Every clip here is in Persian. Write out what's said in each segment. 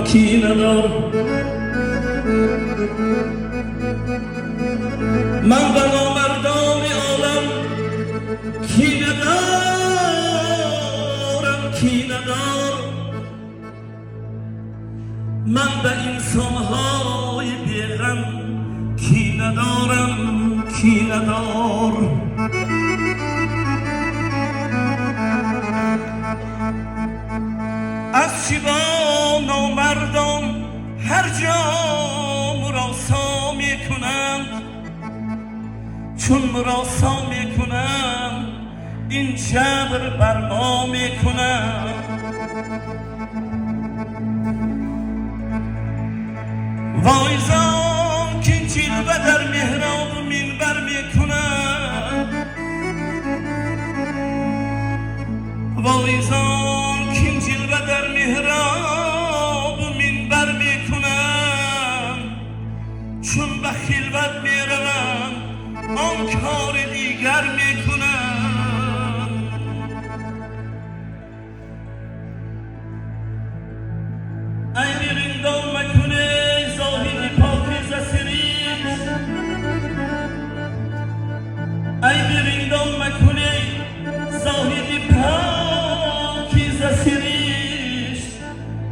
کینه دارم. من به نامردان عالم کینه دارم، کینه دارم. من به انسانهای بیغم کینه دارم، کینه دارم. از چی با نامردان هر جا مراسا میکنند، چون مراسا میکنند این جبر بر ما میکنند. وای زان که جلوه در محراب و منبر میکنند، وای زان که جلوه در محراب و منبر میکنند. چون به خلوت میروند آن کار دیگر میکنند. ای رندان مکنه زاهد پاکیزه سریش، ای رندان مکنه زاهد پاکیزه سریش،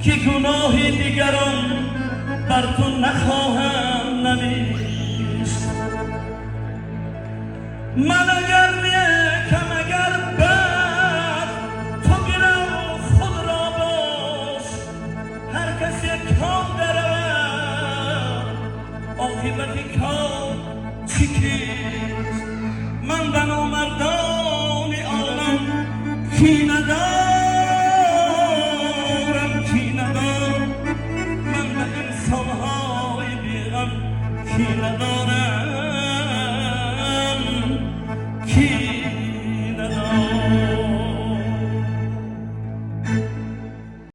که گناه دیگران بر تو نخواهم نوشت. من اگر نیکم اگر بد تو گرم خود را باش. هر کسی کام درود عاقبت کار چی کیست؟ من به نامردان عالم کینه دارم، کینه دارم. من به انسانهای بیغم کینه دارم.